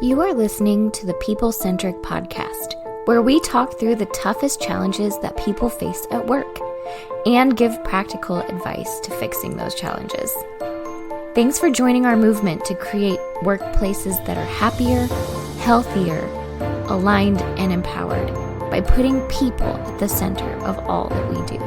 You are listening to the People Centric Podcast, where we talk through the toughest challenges that people face at work and give practical advice to fixing those challenges. Thanks for joining our movement to create workplaces that are happier, healthier, aligned, and empowered by putting people at the center of all that we do.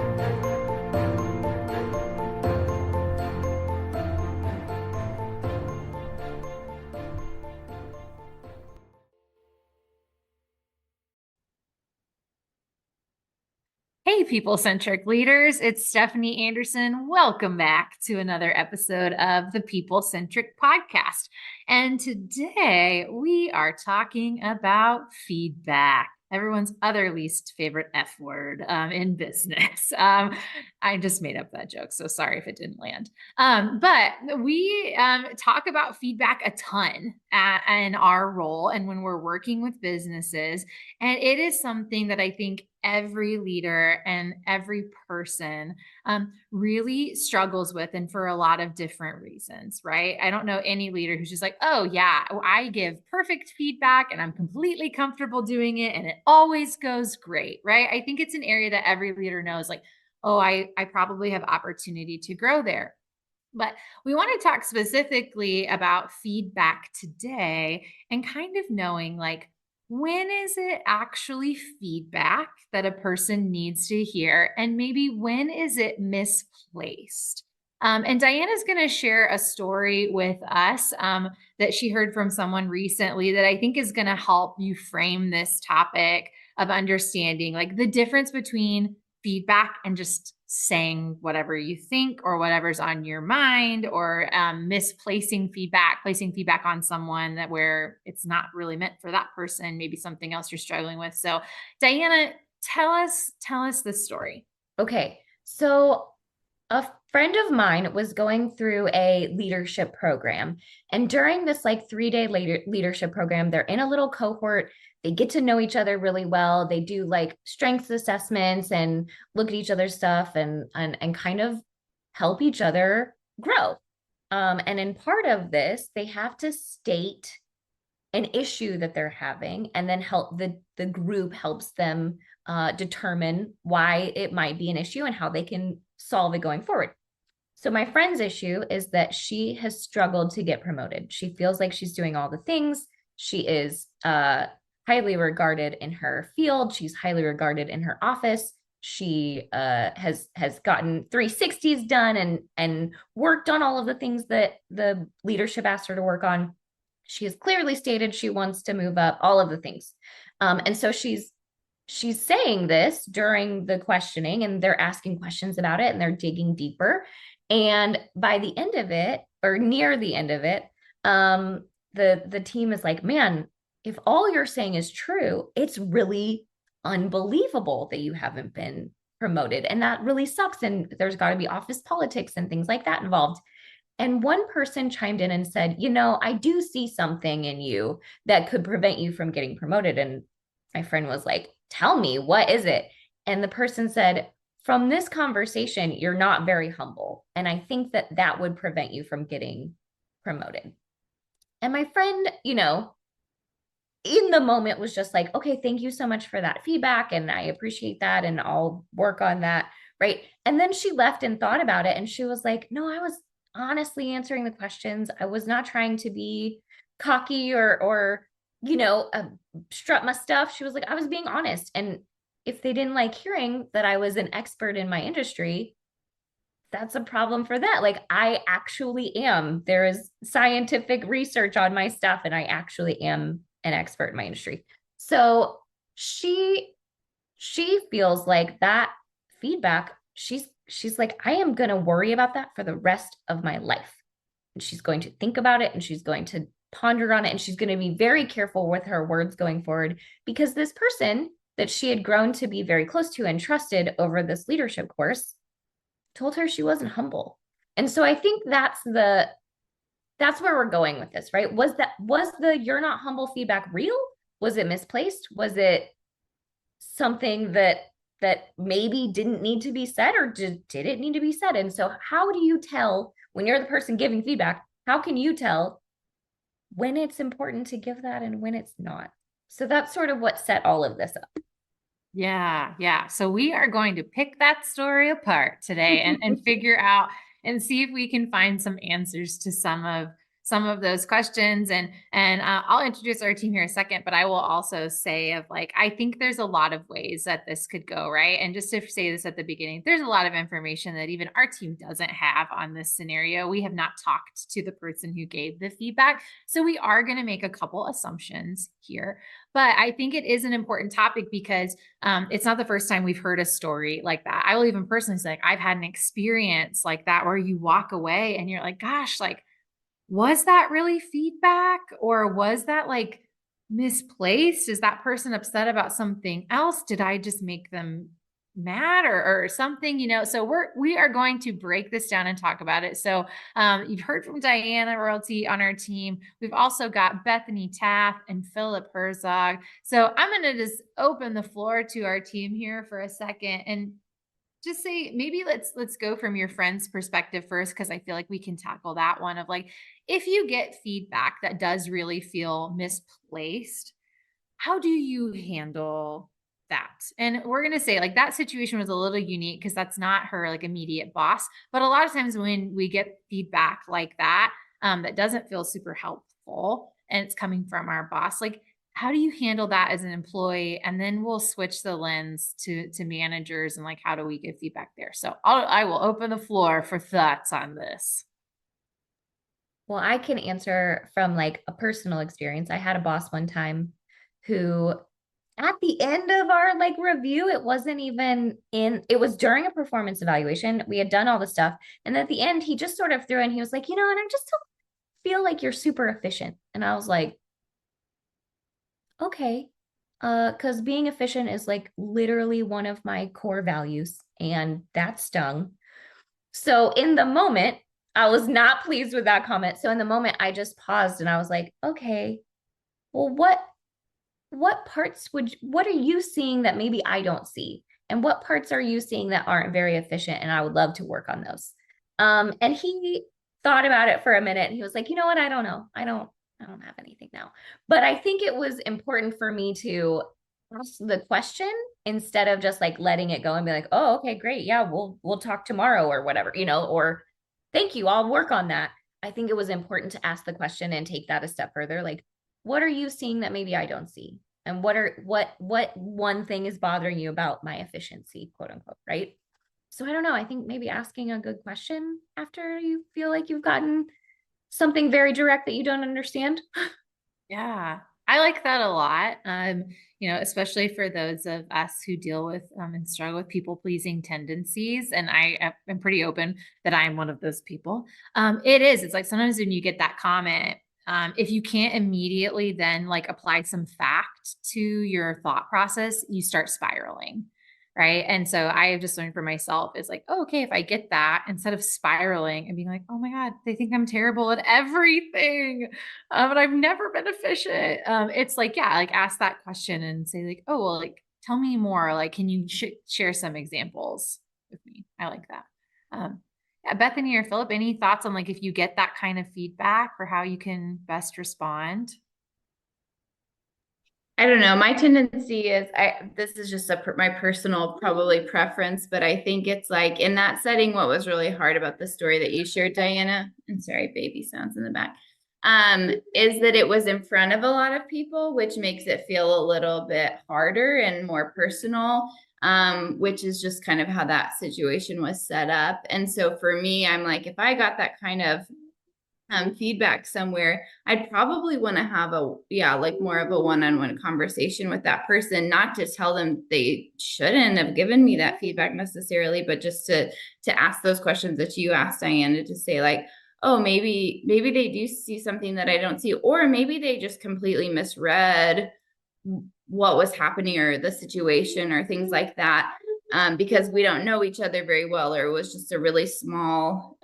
Hey, People Centric leaders, it's Stephanie Anderson. Welcome back to another episode of the People Centric Podcast. And today we are talking about feedback, everyone's other least favorite F word in business. I just made up that joke, so sorry if it didn't land. But we talk about feedback a ton in our role and when we're working with businesses. And it is something that I think every leader and every person really struggles with, and for a lot of different reasons, right? I don't know any leader who's just like, oh yeah, I give perfect feedback and I'm completely comfortable doing it and it always goes great, right? I think it's an area that every leader knows, like, oh, I probably have opportunity to grow there. But we want to talk specifically about feedback today and kind of knowing, like, when is it actually feedback that a person needs to hear? And maybe when is it misplaced? And Diana's going to share a story with us that she heard from someone recently that I think is going to help you frame this topic of understanding, like, the difference between feedback and just saying whatever you think or whatever's on your mind, or misplacing feedback, placing feedback on someone that where it's not really meant for that person, maybe something else you're struggling with. So Diana, tell us the story. Okay, so a friend of mine was going through a leadership program, and during this 3-day leadership program, they're in a little cohort. They get to know each other really well. They do strengths assessments and look at each other's stuff and kind of help each other grow. And in part of this, they have to state an issue that they're having, and then help the group helps them determine why it might be an issue and how they can solve it going forward. So my friend's issue is that she has struggled to get promoted. She feels like she's doing all the things. She is highly regarded in her field. She's highly regarded in her office. She has gotten 360s done and worked on all of the things that the leadership asked her to work on. She has clearly stated she wants to move up, all of the things. And so she's saying this during the questioning, and they're asking questions about it and they're digging deeper. And by the end of it, or near the end of it, the team is like, man, if all you're saying is true, it's really unbelievable that you haven't been promoted. And that really sucks. And there's got to be office politics and things like that involved. And one person chimed in and said, I do see something in you that could prevent you from getting promoted. And my friend was like, tell me, what is it? And the person said, from this conversation, you're not very humble. And I think that would prevent you from getting promoted. And my friend, in the moment was just like, okay, thank you so much for that feedback. And I appreciate that. And I'll work on that. Right. And then she left and thought about it. And she was like, no, I was honestly answering the questions. I was not trying to be cocky or strut my stuff. She was like, I was being honest. And if they didn't like hearing that I was an expert in my industry, that's a problem for that. I actually am. There is scientific research on my stuff, and I actually am an expert in my industry. So she feels like that feedback, she's like, I am going to worry about that for the rest of my life. And she's going to think about it, and she's going to ponder on it, and she's going to be very careful with her words going forward, because this person that she had grown to be very close to and trusted over this leadership course told her she wasn't humble. And so I think that's where we're going with this, right? Was the you're not humble feedback real? Was it misplaced? Was it something that maybe didn't need to be said, or did it need to be said? And so how do you tell, when you're the person giving feedback, how can you tell when it's important to give that and when it's not. So that's sort of what set all of this up. Yeah, yeah. So we are going to pick that story apart today and figure out and see if we can find some answers to some of those questions. And I'll introduce our team here in a second, but I will also say of like I think there's a lot of ways that this could go, right? And just to say this at the beginning, there's a lot of information that even our team doesn't have on this scenario. We have not talked to the person who gave the feedback, so we are going to make a couple assumptions here. But I think it is an important topic because it's not the first time we've heard a story like that. I will even personally say, like, I've had an experience like that where you walk away and you're like, gosh, like, was that really feedback or was that like misplaced? Is that person upset about something else? Did I just make them mad or something, so we are going to break this down and talk about it. So you've heard from Diana Royalty on our team. We've also got Bethany Taff and Philip Herzog. So I'm going to just open the floor to our team here for a second and just say, maybe let's go from your friend's perspective first, because I feel like we can tackle that one of like, if you get feedback that does really feel misplaced, how do you handle that? And we're going to say like that situation was a little unique because that's not her like immediate boss. But a lot of times when we get feedback like that, that doesn't feel super helpful and it's coming from our boss, like how do you handle that as an employee? And then we'll switch the lens to managers and like, how do we give feedback there? So I will open the floor for thoughts on this. Well, I can answer from like a personal experience. I had a boss one time who at the end of our like review, it wasn't even in, it was during a performance evaluation. We had done all the stuff. And at the end, he just sort of threw in, he was like, and I just don't feel like you're super efficient. And I was like, okay. Because being efficient is like literally one of my core values, and that stung. So in the moment, I was not pleased with that comment. So in the moment, I just paused and I was like, okay, well, what parts what are you seeing that maybe I don't see? And what parts are you seeing that aren't very efficient? And I would love to work on those. And he thought about it for a minute and he was like, you know what? I don't know. I don't have anything now. But I think it was important for me to ask the question instead of just like letting it go and be like, oh, okay, great. Yeah, we'll talk tomorrow or whatever, or thank you, I'll work on that. I think it was important to ask the question and take that a step further. Like, what are you seeing that maybe I don't see? And what one thing is bothering you about my efficiency, quote unquote, right? So I don't know. I think maybe asking a good question after you feel like you've gotten something very direct that you don't understand. Yeah, I like that a lot. Especially for those of us who deal with and struggle with people pleasing tendencies. And am pretty open that I am one of those people. It's like sometimes when you get that comment, if you can't immediately then like apply some fact to your thought process, you start spiraling. Right. And so I have just learned for myself is like, oh, okay, if I get that, instead of spiraling and being like, oh my God, they think I'm terrible at everything. But I've never been efficient. It's like, yeah, like ask that question and say like, oh, well, like, tell me more. Like, can you share some examples with me? I like that. Yeah, Bethany or Philip, any thoughts on like, if you get that kind of feedback or how you can best respond? I don't know. My tendency is this is just my personal probably preference, but I think it's like in that setting, what was really hard about the story that you shared, Diana, and sorry, baby sounds in the back, is that it was in front of a lot of people, which makes it feel a little bit harder and more personal, which is just kind of how that situation was set up. And so for me, I'm like, if I got that kind of feedback somewhere, I'd probably want to have like more of a one-on-one conversation with that person, not to tell them they shouldn't have given me that feedback necessarily, but just to ask those questions that you asked, Diana, to say like, oh, maybe they do see something that I don't see, or maybe they just completely misread what was happening or the situation or things like that, because we don't know each other very well, or it was just a really small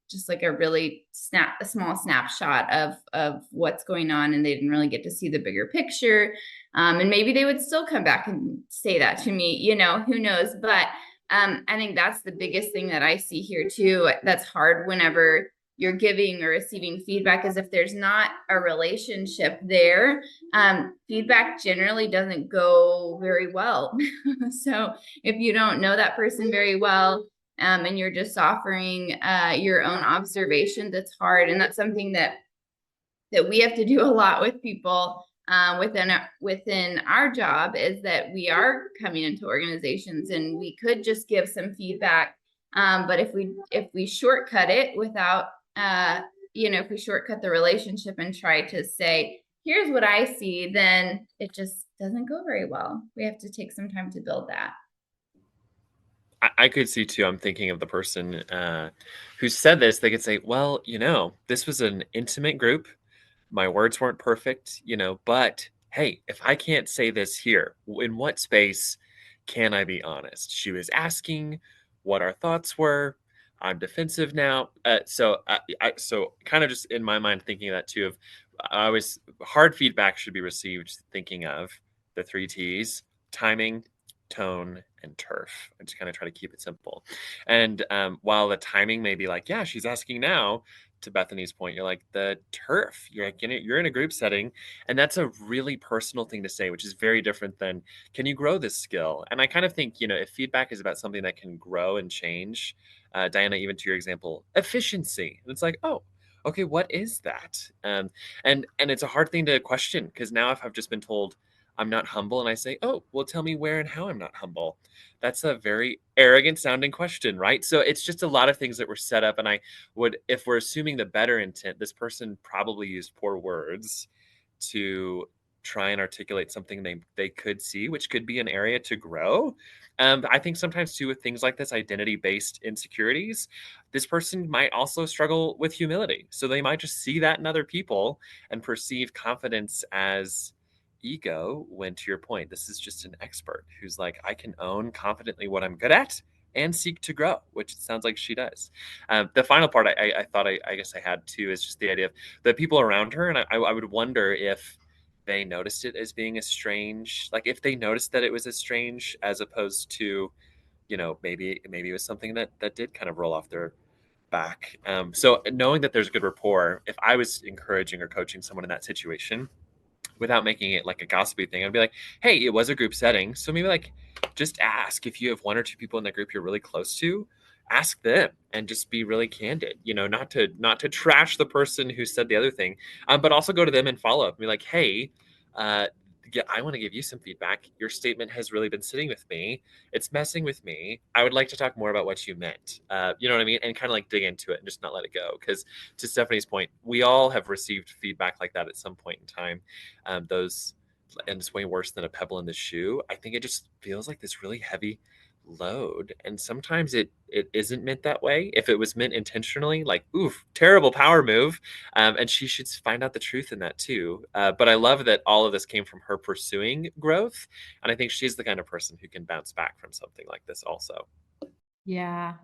just like a really small snapshot of what's going on, and they didn't really get to see the bigger picture. And maybe they would still come back and say that to me, who knows? But I think that's the biggest thing that I see here too. That's hard whenever you're giving or receiving feedback, is if there's not a relationship there, feedback generally doesn't go very well. So if you don't know that person very well, and you're just offering your own observations, it's hard. And that's something that we have to do a lot with people within our job, is that we are coming into organizations and we could just give some feedback. But if we shortcut it without, if we shortcut the relationship and try to say, here's what I see, then it just doesn't go very well. We have to take some time to build that. I could see too. I'm thinking of the person who said this. They could say, well, this was an intimate group. My words weren't perfect, but hey, if I can't say this here, in what space can I be honest? She was asking what our thoughts were. I'm defensive now. So kind of just in my mind thinking of that too, of I always hard feedback should be received thinking of the 3 T's: timing, tone, and turf. I just kind of try to keep it simple. And while the timing may be like, yeah, she's asking now, to Bethany's point, you're like, the turf, you're in a group setting, and that's a really personal thing to say, which is very different than, can you grow this skill? And I kind of think, if feedback is about something that can grow and change, Diana, even to your example, efficiency, and it's like, oh, okay, what is that? And it's a hard thing to question, because now if I've just been told I'm not humble, and I say, oh, well, tell me where and how I'm not humble, that's a very arrogant sounding question, right? So it's just a lot of things that were set up. And I would, if we're assuming the better intent, this person probably used poor words to try and articulate something they could see, which could be an area to grow. I think sometimes too, with things like this identity-based insecurities, this person might also struggle with humility. So they might just see that in other people and perceive confidence as ego, when, to your point, this is just an expert who's like, I can own confidently what I'm good at and seek to grow, which it sounds like she does. The final part I thought I guess I had too is just the idea of the people around her. And I would wonder if they noticed it as being a strange, like if they noticed that it was as strange as opposed to, maybe it was something that did kind of roll off their back. So knowing that there's good rapport, if I was encouraging or coaching someone in that situation, without making it like a gossipy thing, I'd be like, hey, it was a group setting, so maybe like just ask, if you have 1 or 2 people in that group you're really close to, ask them and just be really candid, not to trash the person who said the other thing, but also go to them and follow up and be like, hey, I want to give you some feedback. Your statement has really been sitting with me. It's messing with me. I would like to talk more about what you meant. You know what I mean? And kind of like dig into it and just not let it go. Because to Stephanie's point, we all have received feedback like that at some point in time. And it's way worse than a pebble in the shoe. I think it just feels like this really heavy load, and sometimes it isn't meant that way. If it was meant intentionally, like, oof, terrible power move, and she should find out the truth in that too. But I love that all of this came from her pursuing growth, and I think she's the kind of person who can bounce back from something like this also. Yeah.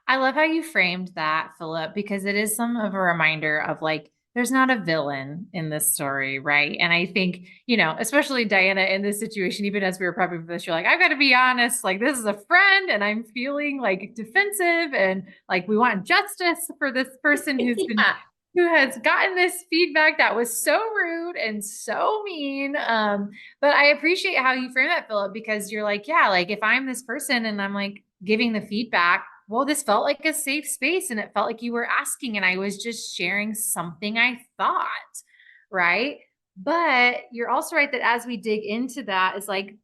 I love how you framed that, Philip, because it is some of a reminder of like, there's not a villain in this story, right? And I think, especially Diana in this situation, even as we were prepping for this, you're like, I've got to be honest, like this is a friend and I'm feeling like defensive and like we want justice for this person who has gotten this feedback that was so rude and so mean. But I appreciate how you frame that, Philip, because you're like, yeah, like if I'm this person and I'm like giving the feedback, well, this felt like a safe space and it felt like you were asking and I was just sharing something I thought, right? But you're also right that as we dig into that, is like,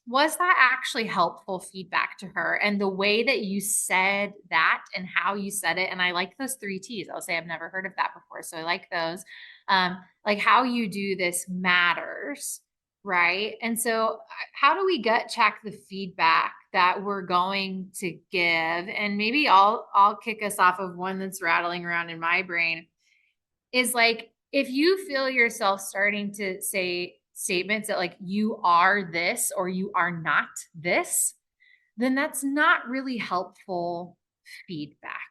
was that actually helpful feedback to her? And the way that you said that and how you said it, and I like those 3 T's. I'll say I've never heard of that before, so I like those. Like how you do this matters, right? And so how do we gut check the feedback that we're going to give? And maybe I'll kick us off of one that's rattling around in my brain, is like, if you feel yourself starting to say statements that like you are this or you are not this, then that's not really helpful feedback,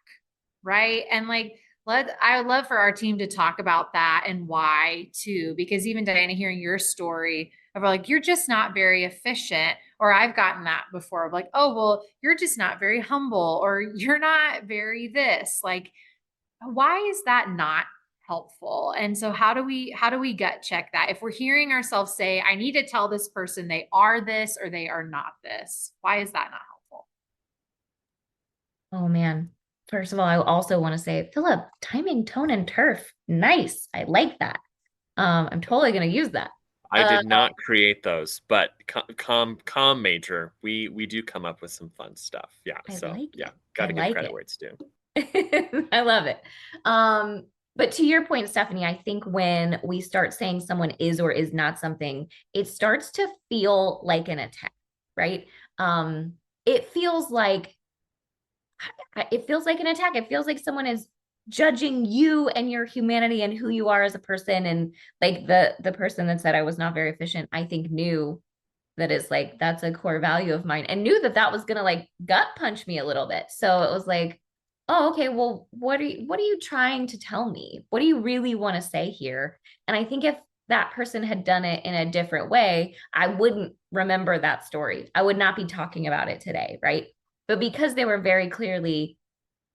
right? And like, I would love for our team to talk about that and why too, because even Diana, hearing your story of like, you're just not very efficient, or I've gotten that before of like, oh, well, you're just not very humble, or you're not very this, like, why is that not helpful? And so how do we gut check that? If we're hearing ourselves say, I need to tell this person they are this or they are not this, why is that not helpful? Oh man. First of all, I also want to say, Philip, timing, tone, and turf. Nice. I like that. I'm totally gonna use that. I did not create those, but com major, we do come up with some fun stuff. Yeah. I So like yeah, it. got I to give like credit it. where it's due. I love it. But to your point, Stephanie, I think when we start saying someone is or is not something, it starts to feel like an attack, right? It feels like an attack. It feels like someone is judging you and your humanity and who you are as a person. And like the person that said I was not very efficient, I think knew that is like that's a core value of mine and knew that that was gonna like gut punch me a little bit. So it was like, oh, okay, well, what are you trying to tell me? What do you really want to say here? And I think if that person had done it in a different way, I wouldn't remember that story. I would not be talking about it today, right? But because they were very clearly,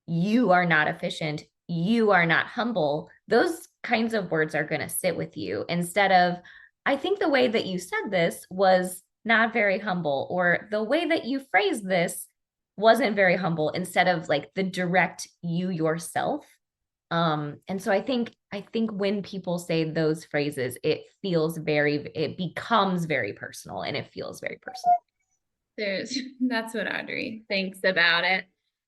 you are not efficient, you are not humble, those kinds of words are going to sit with you instead of, I think the way that you said this was not very humble, or the way that you phrased this wasn't very humble, instead of like the direct you yourself. And so I think when people say those phrases, it becomes very personal and it feels very personal. That's what Audrey thinks about it.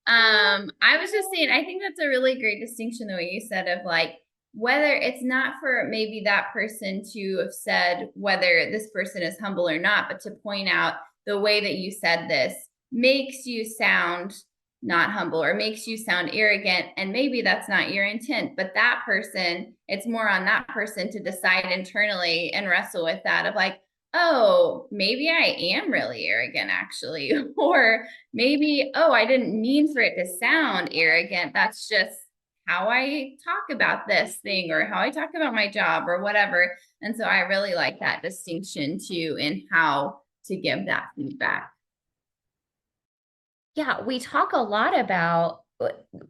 I was just saying, I think that's a really great distinction, the way you said, of like, whether it's not for maybe that person to have said whether this person is humble or not, but to point out the way that you said this makes you sound not humble or makes you sound arrogant. And maybe that's not your intent, but that person, it's more on that person to decide internally and wrestle with that of like, oh, maybe I am really arrogant actually. Or maybe, oh, I didn't mean for it to sound arrogant. That's just how I talk about this thing or how I talk about my job or whatever. And so I really like that distinction too in how to give that feedback. Yeah, we talk a lot about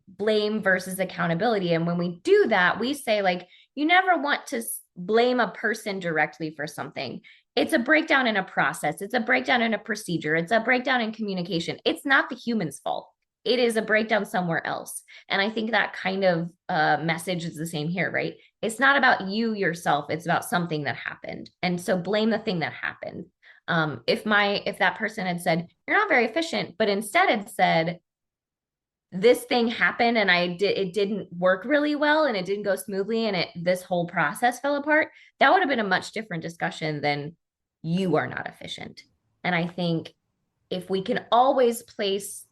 blame versus accountability. And when we do that, we say, like, you never want to blame a person directly for something. It's a breakdown in a process, it's a breakdown in a procedure, it's a breakdown in communication. It's not the human's fault. It is a breakdown somewhere else. And I think that kind of message is the same here, right? It's not about you yourself, it's about something that happened. And so blame the thing that happened. If that person had said, you're not very efficient, but instead had said, this thing happened and it didn't work really well and it didn't go smoothly and this whole process fell apart, that would have been a much different discussion than you are not efficient. And I think if we can always place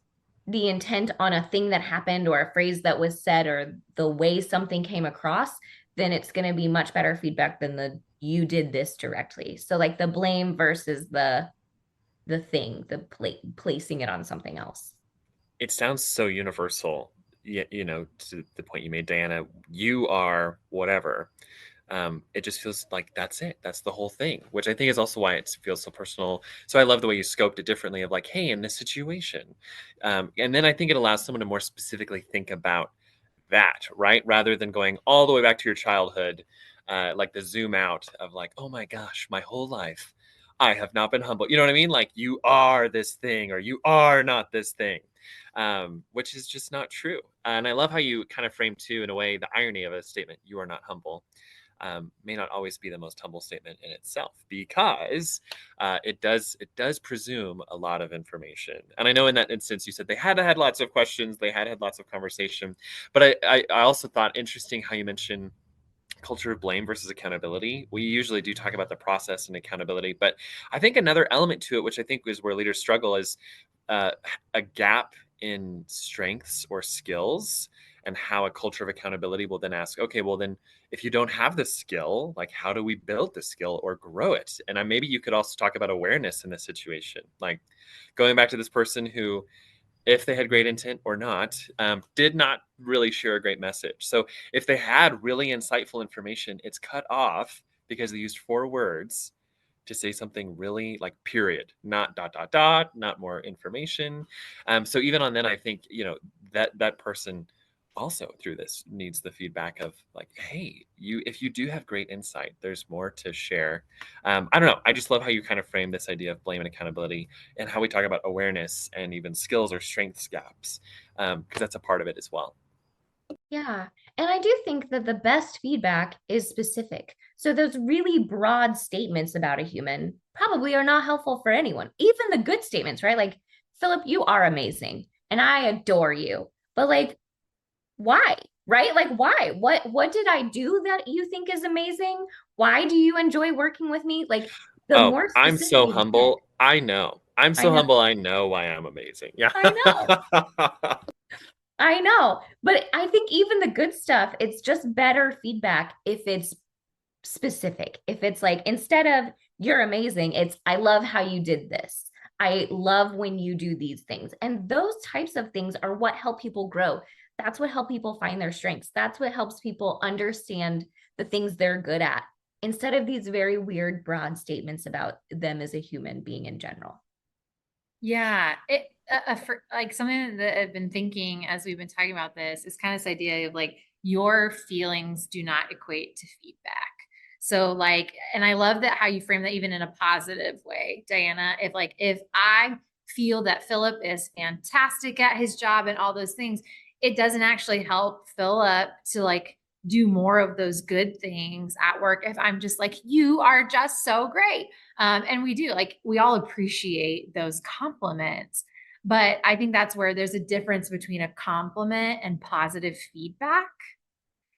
the intent on a thing that happened or a phrase that was said or the way something came across, then it's going to be much better feedback than the you did this directly. So like the blame versus the thing, placing it on something else. It sounds so universal. To the point you made, Diana, you are whatever. It just feels like that's it. That's the whole thing, which I think is also why it feels so personal. So I love the way you scoped it differently of like, hey, in this situation. And then I think it allows someone to more specifically think about that, right? Rather than going all the way back to your childhood, like the zoom out of like, oh my gosh, my whole life, I have not been humble. You know what I mean? Like you are this thing or you are not this thing, which is just not true. And I love how you kind of frame too, in a way, the irony of a statement, you are not humble. May not always be the most humble statement in itself because it does presume a lot of information. And I know in that instance you said they had lots of questions, they had lots of conversation, but I also thought interesting how you mentioned culture of blame versus accountability. We usually do talk about the process and accountability, but I think another element to it, which I think is where leaders struggle, is uh, a gap in strengths or skills, and how a culture of accountability will then ask, okay, well then, if you don't have the skill, like how do we build the skill or grow it? And maybe you could also talk about awareness in this situation, like going back to this person who, if they had great intent or not, did not really share a great message. So if they had really insightful information, it's cut off because they used 4 words to say something really like period, not dot dot dot, not more information. So even on then, I think that person also through this needs the feedback of like, hey, if you do have great insight, there's more to share. I don't know. I just love how you kind of frame this idea of blame and accountability, and how we talk about awareness and even skills or strengths gaps, because that's a part of it as well. Yeah. And I do think that the best feedback is specific. So those really broad statements about a human probably are not helpful for anyone. Even the good statements, right? Like, Philip, you are amazing and I adore you. But like, why? Right? Like, why? What did I do that you think is amazing? Why do you enjoy working with me? Like, the Oh, more I'm specific so you can get. humble. I know. I'm I so know. humble. I know why I'm amazing. Yeah. I know. I know. But I think even the good stuff, it's just better feedback if it's specific. If it's like, instead of you're amazing, it's I love how you did this. I love when you do these things. And those types of things are what help people grow. That's what help people find their strengths. That's what helps people understand the things they're good at, instead of these very weird, broad statements about them as a human being in general. Yeah, for, like something that I've been thinking as we've been talking about this is kind of this idea of like your feelings do not equate to feedback. So like, and I love that how you frame that even in a positive way, Diana. If I feel that Philip is fantastic at his job and all those things, it doesn't actually help Philip to like do more of those good things at work if I'm just like, you are just so great. And we do, like, we all appreciate those compliments. But I think that's where there's a difference between a compliment and positive feedback.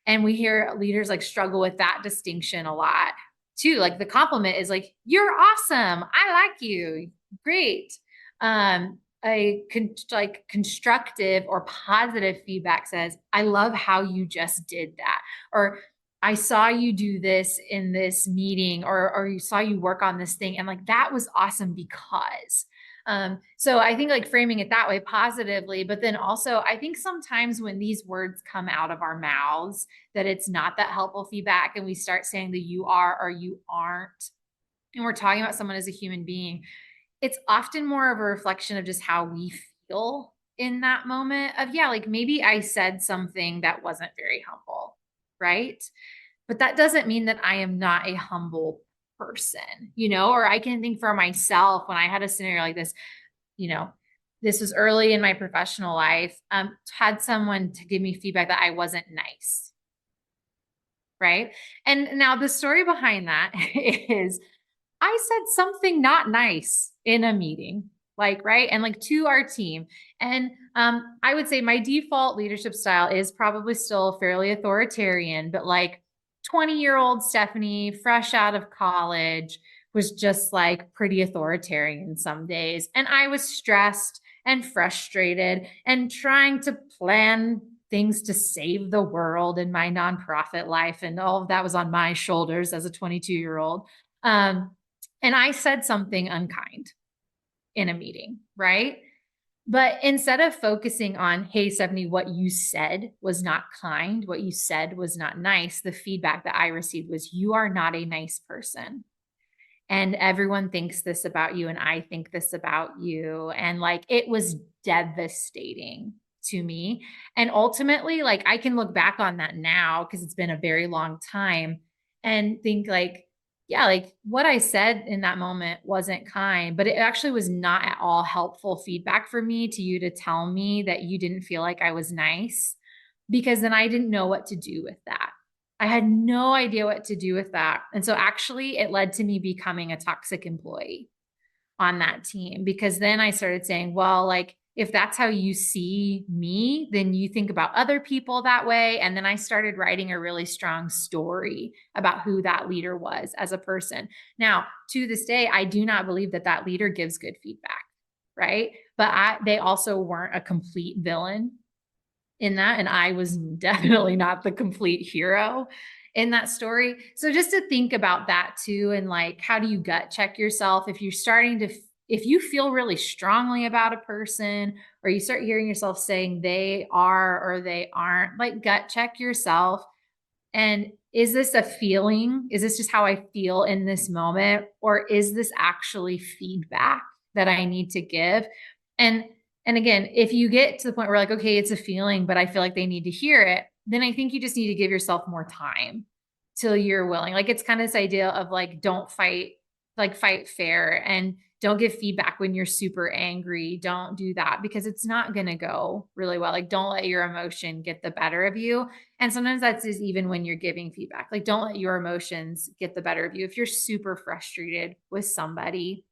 And we hear leaders like struggle with that distinction a lot too. Like the compliment is like, you're awesome. I like you. Great. Like constructive or positive feedback says, I love how you just did that. Or I saw you do this in this meeting, or you saw you work on this thing. And like, that was awesome because. So I think like framing it that way positively, but then also I think sometimes when these words come out of our mouths, that it's not that helpful feedback. And we start saying the you are or you aren't, and we're talking about someone as a human being, it's often more of a reflection of just how we feel in that moment of, yeah, like maybe I said something that wasn't very humble, right? But that doesn't mean that I am not a humble person, or I can think for myself when I had a scenario like this, you know, this was early in my professional life, had someone to give me feedback that I wasn't nice. Right. And now the story behind that is I said something not nice in a meeting, like, right. And like to our team. And I would say my default leadership style is probably still fairly authoritarian, but like 20-year-old Stephanie, fresh out of college, was just like pretty authoritarian some days. And I was stressed and frustrated and trying to plan things to save the world in my nonprofit life. And all of that was on my shoulders as a 22-year-old. And I said something unkind in a meeting, right? But instead of focusing on, hey, Stephanie, what you said was not kind, what you said was not nice, the feedback that I received was, you are not a nice person. And everyone thinks this about you, and I think this about you. And like, it was devastating to me. And ultimately, like, I can look back on that now because it's been a very long time and think like, yeah, like what I said in that moment wasn't kind, but it actually was not at all helpful feedback for me to you to tell me that you didn't feel like I was nice, because then I didn't know what to do with that. I had no idea what to do with that. And so actually it led to me becoming a toxic employee on that team, because then I started saying, well, like, if that's how you see me, then you think about other people that way. And then I started writing a really strong story about who that leader was as a person. Now, to this day, I do not believe that that leader gives good feedback, right? But they also weren't a complete villain in that. And I was definitely not the complete hero in that story. So just to think about that too. And like, how do you gut check yourself if you're starting to, if you feel really strongly about a person, or you start hearing yourself saying they are or they aren't, like gut check yourself. And is this a feeling? Is this just how I feel in this moment? Or is this actually feedback that I need to give? And And again, if you get to the point where like, okay, it's a feeling, but I feel like they need to hear it, then I think you just need to give yourself more time till you're willing. Like it's kind of this idea of like, don't fight, like fight fair, and don't give feedback when you're super angry. Don't do that because it's not going to go really well. Like don't let your emotion get the better of you. And sometimes that's just even when you're giving feedback, like don't let your emotions get the better of you. If you're super frustrated with somebody,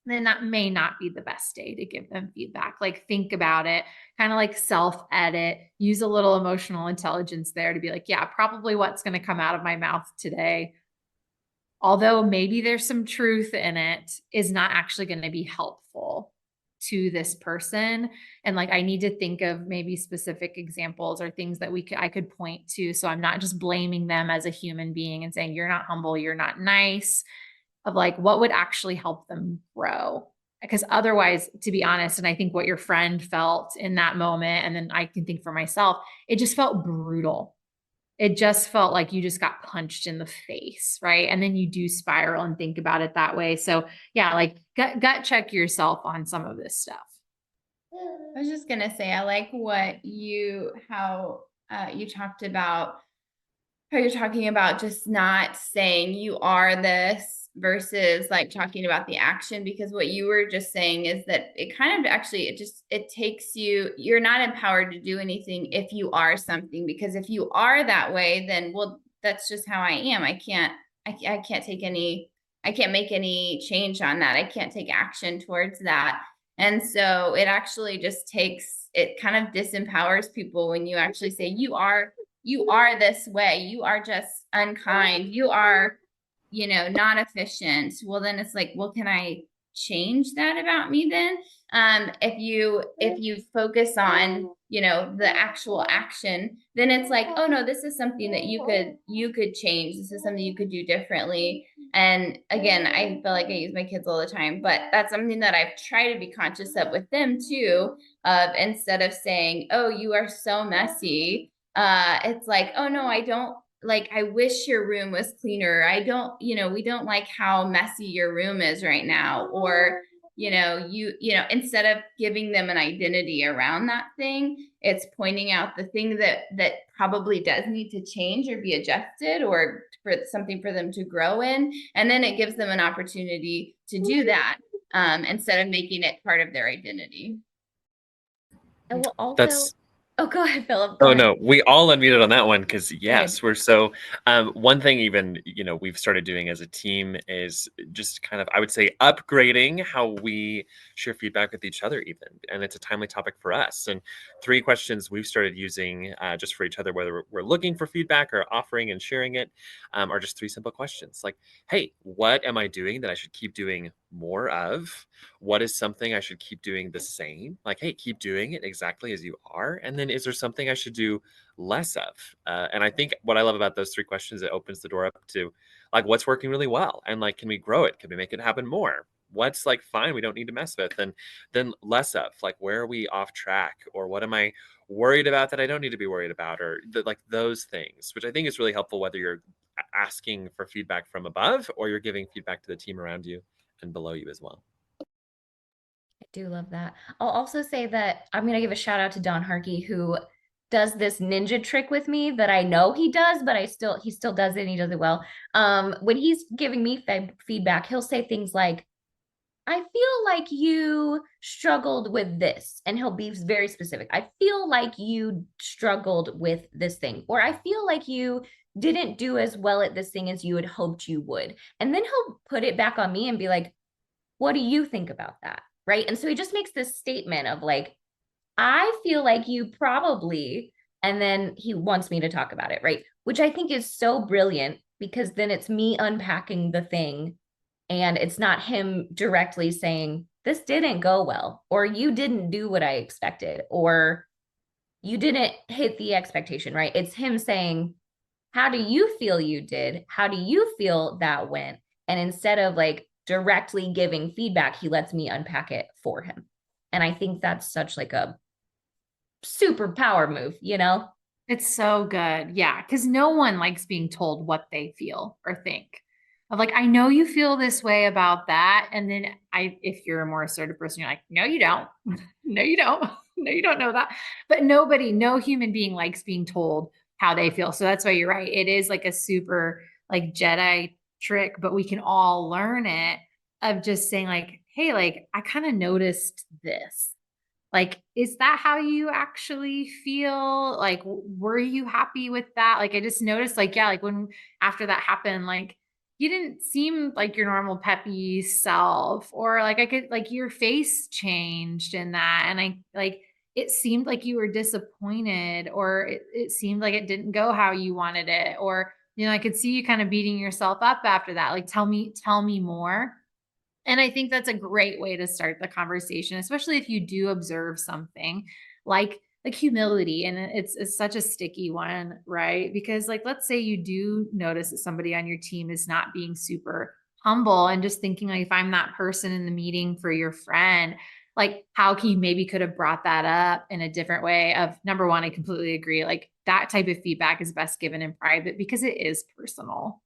then that may not be the best day to give them feedback. Like think about it, kind of like self-edit, use a little emotional intelligence there to be like, yeah, probably what's going to come out of my mouth today, although maybe there's some truth in it, is not actually going to be helpful to this person. And like I need to think of maybe specific examples or things that I could point to, so I'm not just blaming them as a human being and saying you're not humble, you're not nice, of like what would actually help them grow. Because otherwise, to be honest, and I think what your friend felt in that moment, and then I can think for myself, it just felt brutal. It just felt like you just got punched in the face, right? And then you do spiral and think about it that way. So yeah, like gut check yourself on some of this stuff. I was just gonna say, I like how you talked about how you're talking about just not saying you are this versus like talking about the action, because what you were just saying is that it kind of actually, it takes you're not empowered to do anything if you are something, because if you are that way, then well, that's just how I am. I can't make any change on that. I can't take action towards that. And so it actually just it kind of disempowers people when you actually say you are this way, you are just unkind, you are, not efficient. Well, then it's like, well, can I change that about me then? If you focus on, the actual action, then it's like, oh no, this is something that you could change. This is something you could do differently. And again, I feel like I use my kids all the time, but that's something that I've tried to be conscious of with them too, of instead of saying, oh, you are so messy, it's like, oh no, I don't like, I wish your room was cleaner. I don't, we don't like how messy your room is right now. Or, instead of giving them an identity around that thing, it's pointing out the thing that probably does need to change or be adjusted, or for something for them to grow in. And then it gives them an opportunity to do that, instead of making it part of their identity. And we'll also, oh, go ahead, Philip. Oh, no, we all unmuted on that one because yes, Good. we're so, one thing even, we've started doing as a team is just kind of, I would say, upgrading how we share feedback with each other even. And it's a timely topic for us. And 3 questions we've started using just for each other, whether we're looking for feedback or offering and sharing it, are just 3 simple questions. Like, hey, what am I doing that I should keep doing more of? What is something I should keep doing the same? Like, hey, keep doing it exactly as you are. And then is there something I should do less of? And I think what I love about those 3 questions, it opens the door up to like what's working really well, and like, can we grow it? Can we make it happen more? What's like fine, we don't need to mess with, and then less of, like, where are we off track, or what am I worried about that I don't need to be worried about, or like those things, which I think is really helpful whether you're asking for feedback from above or you're giving feedback to the team around you and below you as well. I do love that. I'll also say that I'm going to give a shout out to Don Harkey, who does this ninja trick with me that I know he does, but he still does it, and he does it well. When he's giving me feedback, he'll say things like, I feel like you struggled with this, and he'll be very specific. I feel like you struggled with this thing, or I feel like you didn't do as well at this thing as you had hoped you would. And then he'll put it back on me and be like, what do you think about that? Right. And so he just makes this statement of like, I feel like you probably, and then he wants me to talk about it. Right. Which I think is so brilliant, because then it's me unpacking the thing, and it's not him directly saying, this didn't go well, or you didn't do what I expected, or you didn't hit the expectation. Right. It's him saying, how do you feel you did? How do you feel that went? And instead of like directly giving feedback, he lets me unpack it for him. And I think that's such like a super power move, It's so good. Yeah. Because no one likes being told what they feel or think. of like, I know you feel this way about that. And then if you're a more assertive person, you're like, no, you don't. No, you don't. No, you don't know that. But no human being likes being told how they feel. So that's why you're right. It is like a super like Jedi trick, but we can all learn it of just saying like, hey, like I kind of noticed this. Like, is that how you actually feel? Like, were you happy with that? Like, I just noticed, like, yeah, like when after that happened, like, you didn't seem like your normal peppy self, or like I could, like, your face changed in that. And I like, it seemed like you were disappointed, or it seemed like it didn't go how you wanted it, or, I could see you kind of beating yourself up after that. Like, tell me more. And I think that's a great way to start the conversation, especially if you do observe something like humility. And it's such a sticky one, right? Because like, let's say you do notice that somebody on your team is not being super humble, and just thinking like, if I'm that person in the meeting for your friend, like how can you maybe could have brought that up in a different way of number one, I completely agree. Like that type of feedback is best given in private because it is personal.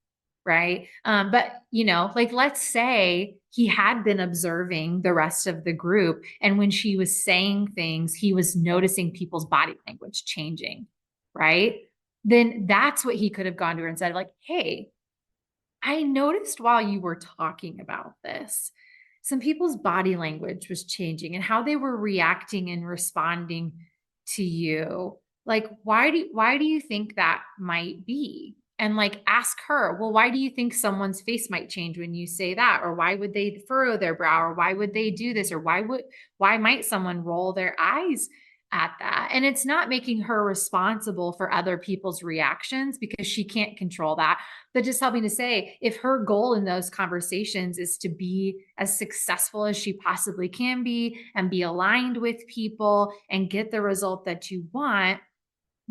Right. But like let's say he had been observing the rest of the group. And when she was saying things, he was noticing people's body language changing. Right. Then that's what he could have gone to her and said, like, hey, I noticed while you were talking about this, some people's body language was changing and how they were reacting and responding to you. Like, why do you think that might be? And like ask her, well, why do you think someone's face might change when you say that? Or why would they furrow their brow? Or why would they do this? Or why might someone roll their eyes at that? And it's not making her responsible for other people's reactions because she can't control that, but just helping to say if her goal in those conversations is to be as successful as she possibly can be and be aligned with people and get the result that you want,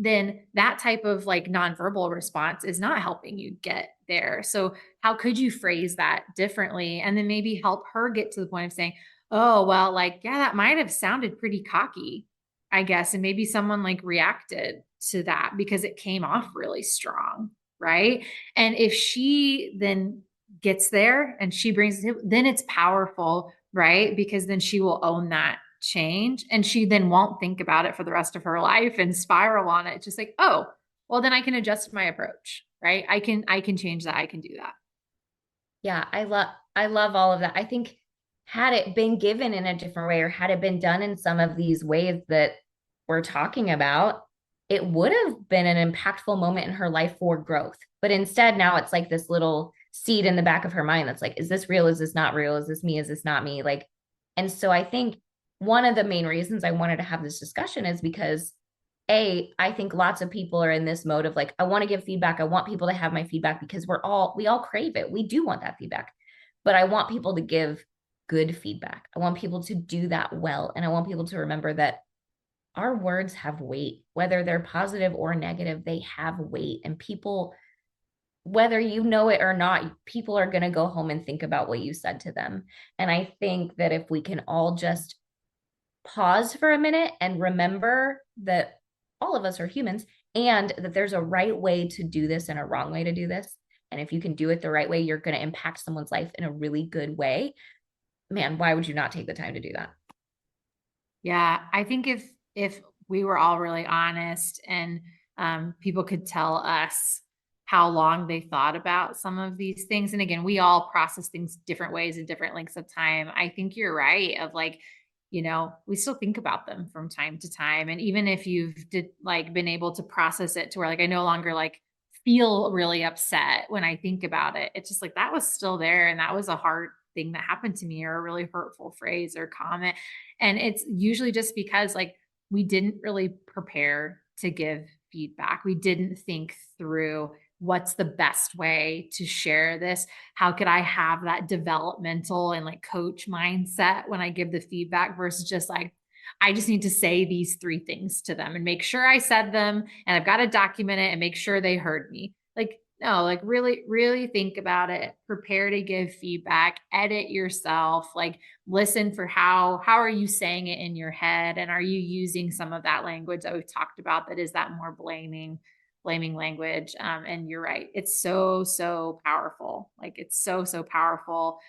then that type of like nonverbal response is not helping you get there. So how could you phrase that differently? And then maybe help her get to the point of saying, oh, well, like, yeah, that might have sounded pretty cocky, I guess. And maybe someone like reacted to that because it came off really strong. Right. And if she then gets there and she brings it, then it's powerful. Right. Because then she will own that change and she then won't think about it for the rest of her life and spiral on it. It's just like, oh, well, then I can adjust my approach. Right. I can change that. I can do that. Yeah, I love all of that. I think had it been given in a different way or had it been done in some of these ways that we're talking about, it would have been an impactful moment in her life for growth. But instead, now it's like this little seed in the back of her mind that's like, is this real? Is this not real? Is this me? Is this not me? Like, and so I think one of the main reasons I wanted to have this discussion is because I think lots of people are in this mode of like, I want to give feedback. I want people to have my feedback because we all crave it. We do want that feedback, but I want people to give good feedback. I want people to do that well. And I want people to remember that our words have weight, whether they're positive or negative, they have weight. And people, whether you know it or not, people are going to go home and think about what you said to them. And I think that if we can all just pause for a minute and remember that all of us are humans and that there's a right way to do this and a wrong way to do this. And if you can do it the right way, you're going to impact someone's life in a really good way. Man, why would you not take the time to do that? Yeah. I think if we were all really honest and people could tell us how long they thought about some of these things. And again, we all process things different ways and different lengths of time. I think you're right of like, we still think about them from time to time. And even if like been able to process it to where like I no longer like feel really upset when I think about it, it's just like that was still there. And that was a hard thing that happened to me or a really hurtful phrase or comment. And it's usually just because like we didn't really prepare to give feedback. We didn't think through what's the best way to share this. How could I have that developmental and like coach mindset when I give the feedback versus just like, I just need to say these 3 things to them and make sure I said them and I've got to document it and make sure they heard me. Like, no, like really, really think about it, prepare to give feedback, edit yourself, like listen for how are you saying it in your head? And are you using some of that language that we've talked about that is that more blaming blaming language. And you're right. It's so, so powerful. Like it's so, so powerful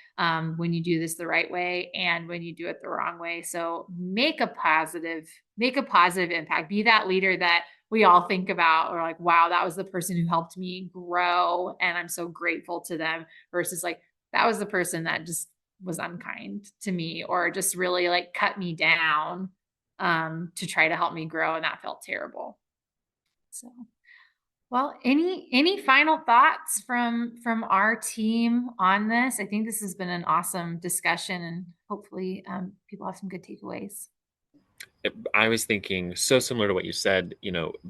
when you do this the right way and when you do it the wrong way. So make a positive impact. Be that leader that we all think about, or like, wow, that was the person who helped me grow. And I'm so grateful to them, versus like, that was the person that just was unkind to me, or just really like cut me down to try to help me grow. And that felt terrible. So, well, any final thoughts from our team on this? I think this has been an awesome discussion, and hopefully people have some good takeaways. I was thinking so similar to what you said,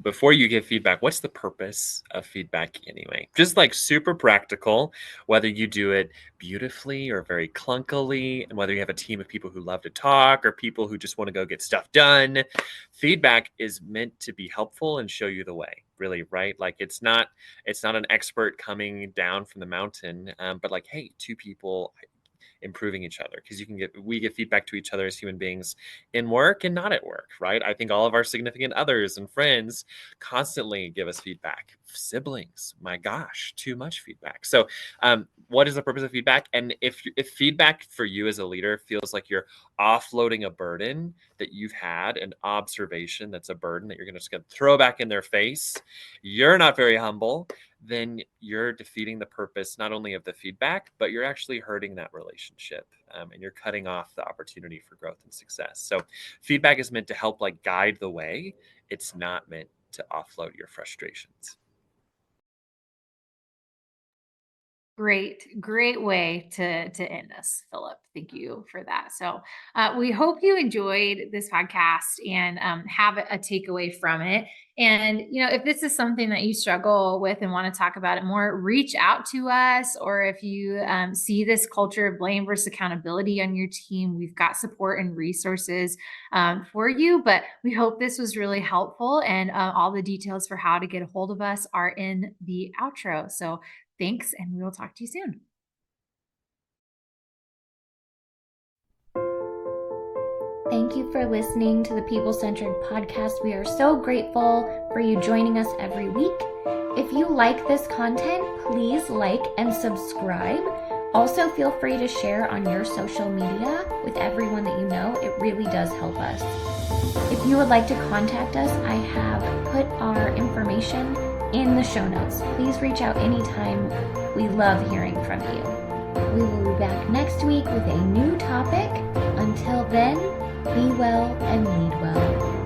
before you give feedback, what's the purpose of feedback anyway? Just like super practical, whether you do it beautifully or very clunkily, and whether you have a team of people who love to talk or people who just want to go get stuff done. Feedback is meant to be helpful and show you the way, really, right? Like it's not an expert coming down from the mountain, but like, hey, two people improving each other, because we give feedback to each other as human beings in work and not at work, right? I think all of our significant others and friends constantly give us feedback. Siblings, my gosh, too much feedback. So what is the purpose of feedback? And if feedback for you as a leader feels like you're offloading a burden that you've had, an observation that's a burden that you're going to throw back in their face, you're not very humble, then you're defeating the purpose not only of the feedback, but you're actually hurting that relationship, and you're cutting off the opportunity for growth and success. So feedback is meant to help like guide the way. It's not meant to offload your frustrations. Great way to end us, Philip. Thank you for that. So we hope you enjoyed this podcast and have a takeaway from it. And, if this is something that you struggle with and want to talk about it more, reach out to us. Or if you see this culture of blame versus accountability on your team, we've got support and resources for you. But we hope this was really helpful. And all the details for how to get a hold of us are in the outro. So thanks, and we will talk to you soon. Thank you for listening to the People Centric Podcast. We are so grateful for you joining us every week. If you like this content, please like and subscribe. Also, feel free to share on your social media with everyone that you know. It really does help us. If you would like to contact us, I have put our information in the show notes. Please reach out anytime. We love hearing from you. We will be back next week with a new topic. Until then, be well and lead well.